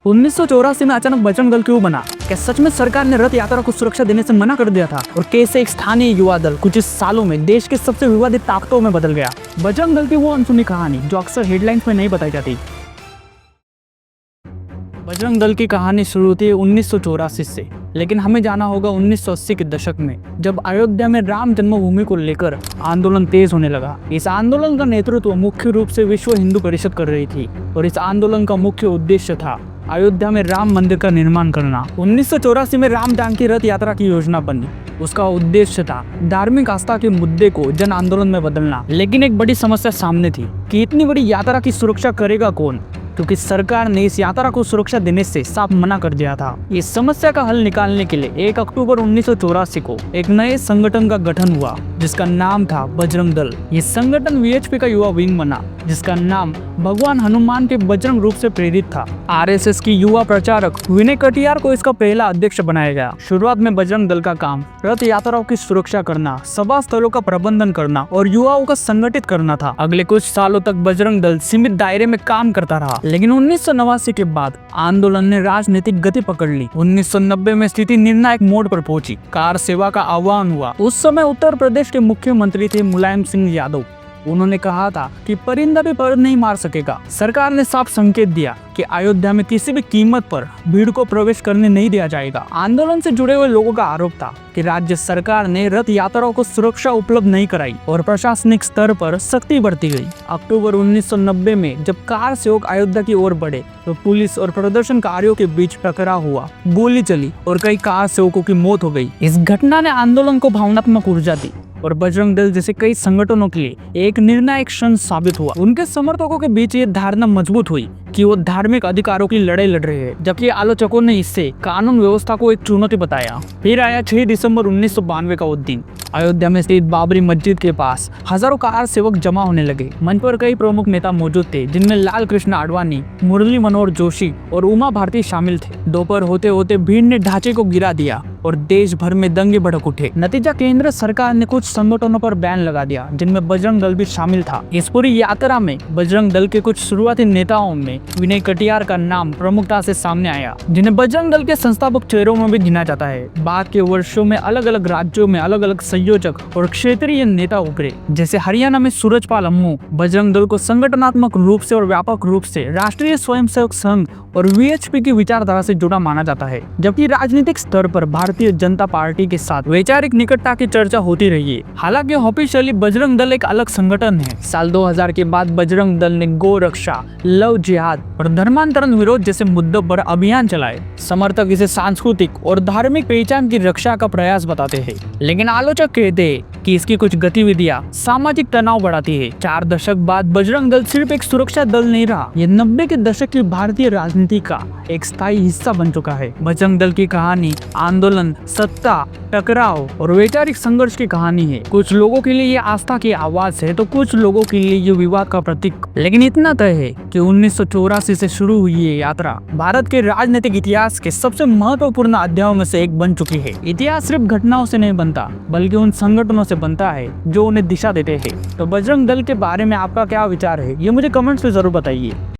1984 में अचानक बजरंग दल क्यों बना? क्या सच में सरकार ने रथ यात्रा को सुरक्षा देने से मना कर दिया था? और कैसे एक स्थानीय युवा दल कुछ इस सालों में देश के सबसे विवादित ताकतों में बदल गया? बजरंग दल की वो अनसुनी कहानी जो अक्सर हेडलाइंस में नहीं बताई जाती। बजरंग दल की कहानी शुरू होती है 1984 से, लेकिन हमें जाना होगा 1980 के दशक में, जब अयोध्या में राम जन्मभूमि को लेकर आंदोलन तेज होने लगा। इस आंदोलन का नेतृत्व मुख्य रूप से विश्व हिंदू परिषद कर रही थी और इस आंदोलन का मुख्य उद्देश्य था अयोध्या में राम मंदिर का निर्माण करना। 1984 में राम जानकी रथ यात्रा की योजना बनी। उसका उद्देश्य था धार्मिक आस्था के मुद्दे को जन आंदोलन में बदलना। लेकिन एक बड़ी समस्या सामने थी कि इतनी बड़ी यात्रा की सुरक्षा करेगा कौन, क्योंकि सरकार ने इस यात्रा को सुरक्षा देने से साफ मना कर दिया था। इस समस्या का हल निकालने के लिए 1 अक्टूबर 1984 को एक नए संगठन का गठन हुआ जिसका नाम था बजरंग दल। ये संगठन वीएचपी का युवा विंग बना जिसका नाम भगवान हनुमान के बजरंग रूप से प्रेरित था। आरएसएस की युवा प्रचारक विनय कटियार को इसका पहला अध्यक्ष बनाया गया। शुरुआत में बजरंग दल का काम रथ यात्राओं की सुरक्षा करना, सभा स्थलों का प्रबंधन करना और युवाओं को संगठित करना था। अगले कुछ सालों तक बजरंग दल सीमित दायरे में काम करता रहा, लेकिन 1989 के बाद आंदोलन ने राजनीतिक गति पकड़ ली। 1990 में स्थिति निर्णायक मोड़ पर पहुंची। कार सेवा का आह्वान हुआ। उस समय उत्तर प्रदेश के मुख्यमंत्री थे मुलायम सिंह यादव। उन्होंने कहा था कि परिंदा भी पर नहीं मार सकेगा। सरकार ने साफ संकेत दिया कि अयोध्या में किसी भी कीमत पर भीड़ को प्रवेश करने नहीं दिया जाएगा। आंदोलन से जुड़े हुए लोगों का आरोप था कि राज्य सरकार ने रथ यात्राओं को सुरक्षा उपलब्ध नहीं कराई और प्रशासनिक स्तर पर सख्ती बरती गई। अक्टूबर 1990 में जब कार सेवक अयोध्या की ओर बढ़े तो पुलिस और प्रदर्शनकारियों के बीच टकराव हुआ, गोली चली और कई कार सेवकों की मौत हो गई। इस घटना ने आंदोलन को भावनात्मक ऊर्जा दी और बजरंग दल जैसे कई संगठनों के लिए एक निर्णायक क्षण साबित हुआ। उनके समर्थकों के बीच ये धारणा मजबूत हुई कि वो धार्मिक अधिकारों की लड़ाई लड़ रहे हैं, जबकि आलोचकों ने इससे कानून व्यवस्था को एक चुनौती बताया। फिर आया 6 दिसंबर 1992 का वो दिन। अयोध्या में स्थित बाबरी मस्जिद के पास हजारों कार सेवक जमा होने लगे। मंच पर कई प्रमुख नेता मौजूद थे, जिनमें लाल कृष्ण आडवाणी, मुरली मनोहर जोशी और उमा भारती शामिल थे। दोपहर होते होते भीड़ ने ढांचे को गिरा दिया और देश भर में दंगे भड़क उठे। नतीजा, केंद्र सरकार ने कुछ संगठनों पर बैन लगा दिया, जिनमें बजरंग दल भी शामिल था। इस पूरी यात्रा में बजरंग दल के कुछ शुरुआती नेताओं में विनय कटियार का नाम प्रमुखता से सामने आया, जिन्हें बजरंग दल के संस्थापक चेहरों में भी गिना जाता है। बाद के वर्षों में अलग अलग राज्यों में अलग अलग संयोजक और क्षेत्रीय नेता उभरे। जैसे हरियाणा में सूरजपाल अम्मू बजरंग दल को संगठनात्मक रूप से और व्यापक रूप से राष्ट्रीय स्वयंसेवक संघ और वीएचपी की विचारधारा से जुड़ा माना जाता है, जबकि राजनीतिक स्तर पर भारतीय जनता पार्टी के साथ वैचारिक निकटता की चर्चा होती रही है। हालांकि ऑफिशियली बजरंग दल एक अलग संगठन है। साल 2000 के बाद बजरंग दल ने गौ रक्षा, लव जिहाद और धर्मांतरण विरोध जैसे मुद्दों पर अभियान चलाए। समर्थक इसे सांस्कृतिक और धार्मिक पहचान की रक्षा का प्रयास बताते हैं, लेकिन आलोचक कहते हैं कि इसकी कुछ गतिविधियां सामाजिक तनाव बढ़ाती है। 4 दशक बाद बजरंग दल सिर्फ एक सुरक्षा दल नहीं रहा, ये 90 के दशक की भारतीय राजनीति का एक स्थायी हिस्सा बन चुका है। बजरंग दल की कहानी आंदोलन, सत्ता, टकराव और वैचारिक संघर्ष की कहानी है। कुछ लोगों के लिए ये आस्था की आवाज है तो कुछ लोगों के लिए ये विवाद का प्रतीक। लेकिन इतना तय है कि 1984 से शुरू हुई ये यात्रा भारत के राजनीतिक इतिहास के सबसे महत्वपूर्ण अध्यायों में से एक बन चुकी है। इतिहास सिर्फ घटनाओं से नहीं बनता, बल्कि उन संगठनों से बनता है जो उन्हें दिशा देते हैं। तो बजरंग दल के बारे में आपका क्या विचार है, ये मुझे कमेंट्स में जरूर बताइए।